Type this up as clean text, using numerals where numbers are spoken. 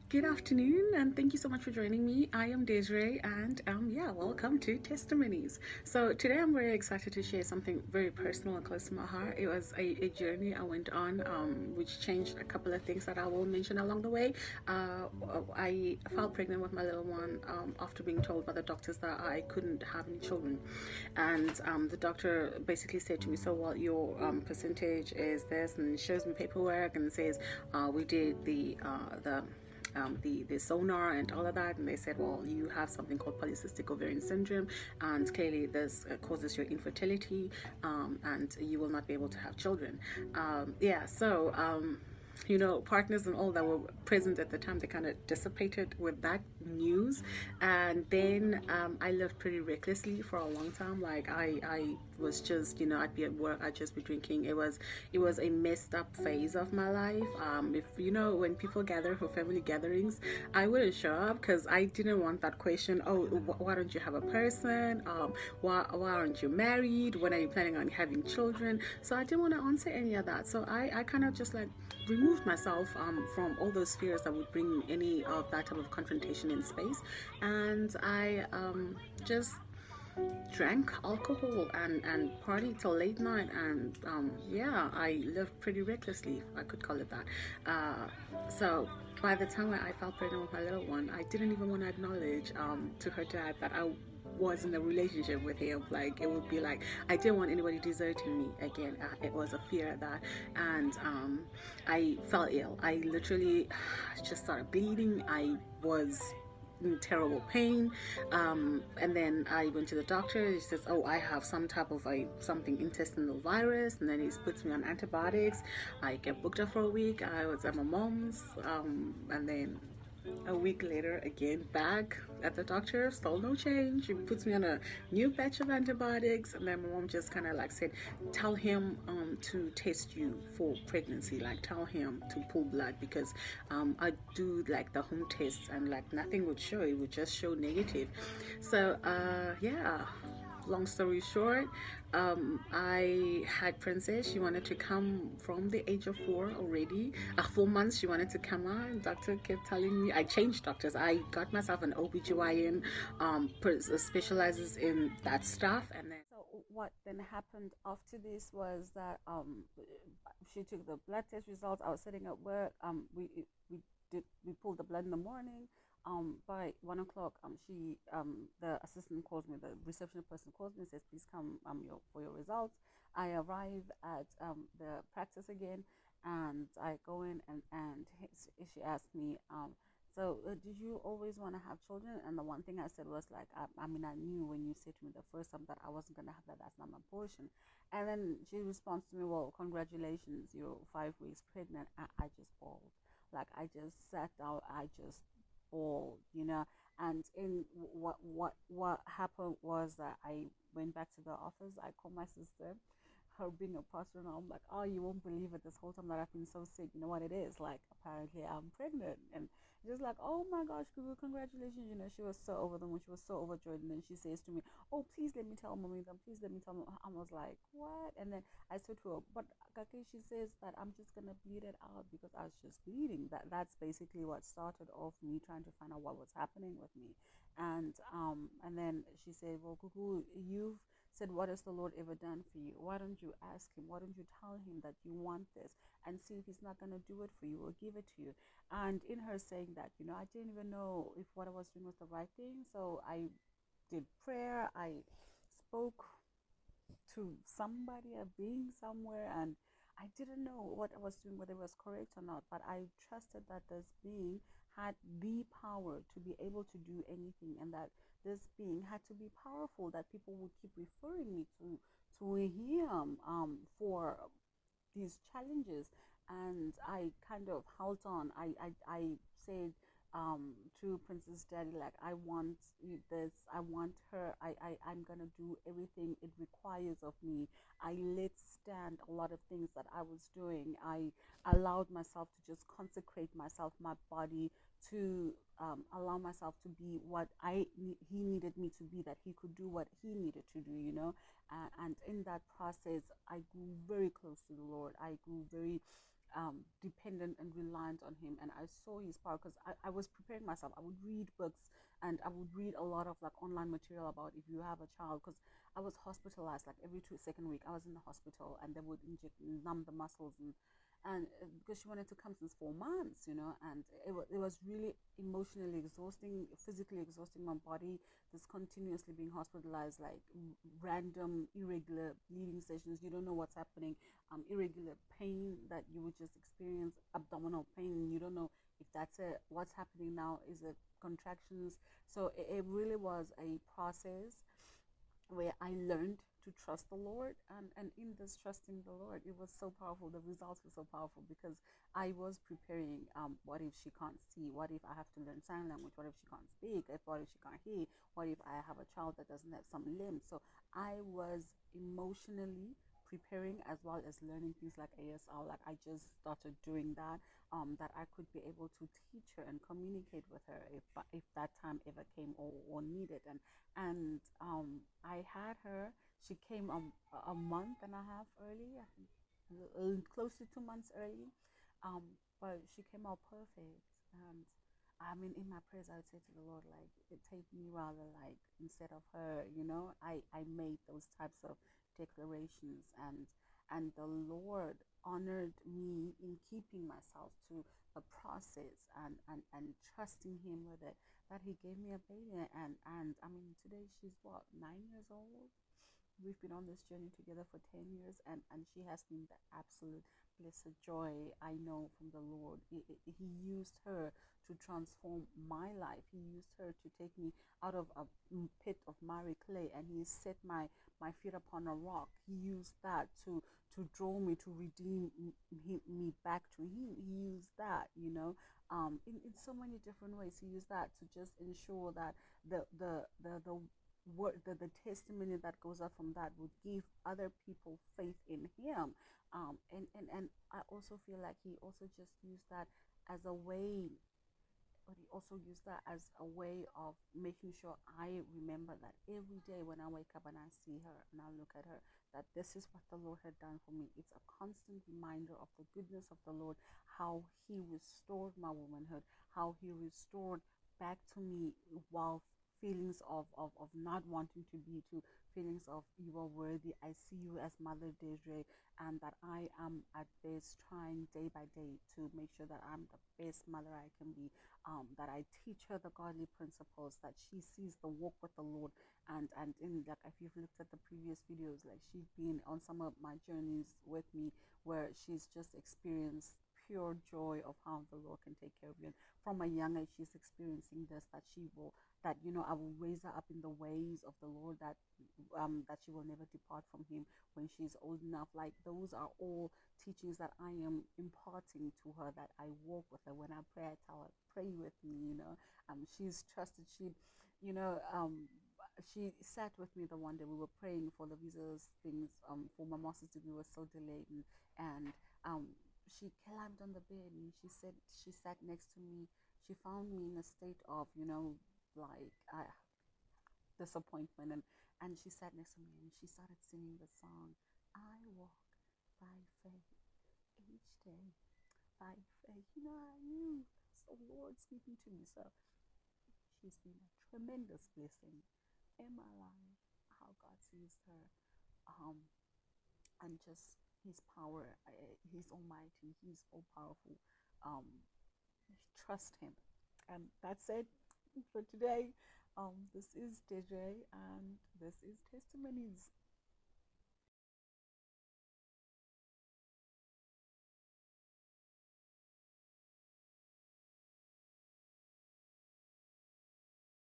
Good afternoon, and thank you so much for joining me. I am Desiree, and yeah, welcome to Testimonies. So today I'm very excited to share something very personal and close to my heart. It was a journey I went on, which changed a couple of things that I will mention along the way. I fell pregnant with my little one after being told by the doctors that I couldn't have any children, and the doctor basically said to me, "So, well, your percentage is this," and shows me paperwork and says, "We did the sonar and all of that, and they said, well, you have something called polycystic ovarian syndrome, and clearly this causes your infertility, and you will not be able to have children." Yeah, so partners and all that were present at the time, they kind of dissipated with that news. And then I lived pretty recklessly for a long time. Like I was just, I'd be at work, I'd just be drinking. It was a messed up phase of my life. If when people gather for family gatherings, I wouldn't show up because I didn't want that question. Oh, why don't you have a person? Why aren't you married? When are you planning on having children? So I didn't want to answer any of that. So I kind of just like removed myself from all those fears that would bring any of that type of confrontation in space. And I just drank alcohol and partied till late night. And yeah, I lived pretty recklessly, if I could call it that. So by the time I fell pregnant with my little one, I didn't even want to acknowledge to her dad that I was in a relationship with him. Like, it would be like I didn't want anybody deserting me again. It was a fear of that. And I fell ill. I literally just started bleeding. I was in terrible pain. And then I went to the doctor. He says, "Oh, I have some type of something intestinal virus." And then he puts me on antibiotics. I get booked up for a week. I was at my mom's, and then a week later, again, back at the doctor, still no change. She puts me on a new batch of antibiotics, and then my mom just kind of like said, "Tell him to test you for pregnancy. Like, tell him to pull blood because I do like the home tests, and like nothing would show. It would just show negative." So yeah, long story short, I had Princess. She wanted to come from the age of 4 already. 4 months, she wanted to come on. Doctor kept telling me, I changed doctors. I got myself an OBGYN, specializes in that stuff. And then so what then happened after this was that she took the blood test results. I was sitting at work. We pulled the blood in the morning. By 1 o'clock, the assistant calls me, the reception person calls me and says, "Please come for your results." I arrive at the practice again, and I go in, and she asked me, "So did you always want to have children?" And the one thing I said was like, I mean, I knew when you said to me the first time that I wasn't gonna have that. That's not my portion. And then she responds to me, "Well, congratulations, you're 5 weeks pregnant." I just bawled. Like, I just sat down. I just bawled. And in what happened was that I went back to the office. I called my sister, her being a pastor, and I'm like, "Oh, you won't believe it, this whole time that I've been so sick, you know what it is, like, apparently I'm pregnant." And just like, "Oh my gosh, Google, congratulations." She was so over them, when she was so overjoyed. And then she says to me, "Oh, please let me tell mommy, then please let me tell mom." I was like, "What?" And then I said to her, "But Kake," she says, "that I'm just gonna bleed it out because I was just bleeding." That's basically what started off me trying to find out what was happening with me. And then she said, "Well, Kuku, you've said, what has the Lord ever done for you? Why don't you ask him? Why don't you tell him that you want this and see if he's not going to do it for you or give it to you?" And in her saying that, I didn't even know if what I was doing was the right thing. So I did prayer. I spoke to somebody, a being somewhere, and I didn't know what I was doing, whether it was correct or not, but I trusted that this being had the power to be able to do anything, and that this being had to be powerful, that people would keep referring me to him for these challenges. And I kind of held on. I said to Princess Daddy, like, "I want this, I want her, I'm gonna do everything it requires of me." I let stand a lot of things that I was doing. I allowed myself to just consecrate myself, my body, to allow myself to be what he needed me to be, that he could do what he needed to do. And in that process, I grew very close to the Lord. I grew very dependent and reliant on him, and I saw his power because I was preparing myself. I would read books, and I would read a lot of like online material about if you have a child, because I was hospitalized like every second week. I was in the hospital, and they would inject numb the muscles, and because she wanted to come since 4 months, and it was really emotionally exhausting, physically exhausting my body, this continuously being hospitalized, like random irregular bleeding sessions. You don't know what's happening, irregular pain that you would just experience, abdominal pain. You don't know if that's it, what's happening now, is it contractions? So it really was a process where I learned to trust the Lord. And in this trusting the Lord, it was so powerful. The results were so powerful because I was preparing, what if she can't see? What if I have to learn sign language? What if she can't speak? What if she can't hear? What if I have a child that doesn't have some limbs? So I was emotionally preparing as well as learning things like ASL. Like I just started doing that, that I could be able to teach her and communicate with her if that time ever came, or needed. And I had her. She came a month and a half early, I think, close to 2 months early. But she came out perfect. And I mean, in my prayers, I would say to the Lord, like, it take me rather, like, instead of her. I made those types of declarations, and the Lord honored me in keeping myself to the process, and trusting him with it, that he gave me a baby. And I mean, today she's what, 9 years old. We've been on this journey together for 10 years, and she has been the absolute blessed joy I know from the Lord. He used her to transform my life. He used her to take me out of a pit of miry clay, and he set my feet upon a rock. He used that to draw me, to redeem me back to him. He used that, in so many different ways. He used that to just ensure that the word, the testimony that goes out from that would give other people faith in him. And I also feel like he also just used that as a way, but he also used that as a way of making sure I remember that every day when I wake up and I see her and I look at her, that this is what the Lord had done for me. It's a constant reminder of the goodness of the Lord, how he restored my womanhood, how he restored back to me, while feelings of not wanting to be, to feelings of you are worthy. I see you as Mother Desiree, and that I am at best trying day by day to make sure that I'm the best mother I can be, that I teach her the godly principles, that she sees the walk with the Lord. And in, like, if you've looked at the previous videos, like, she's been on some of my journeys with me, where she's just experienced pure joy of how the Lord can take care of you. And from a young age, she's experiencing this, that she will, that, I will raise her up in the ways of the Lord, that she will never depart from him when she's old enough. Like, those are all teachings that I am imparting to her, that I walk with her. When I pray, I tell her, pray with me. She's trusted. She sat with me the one day we were praying for the visas things, for my master's degree was so delayed, and she climbed on the bed, and she said, she sat next to me. She found me in a state of, like, disappointment, and she sat next to me, and she started singing the song, I walk by faith each day, by faith. I knew that's the Lord speaking to me. So she's been a tremendous blessing in my life, how God's used her, and just his power. He's almighty, he's all powerful. um Trust him. And that's it for today. This is DJ, and this is Testimonies.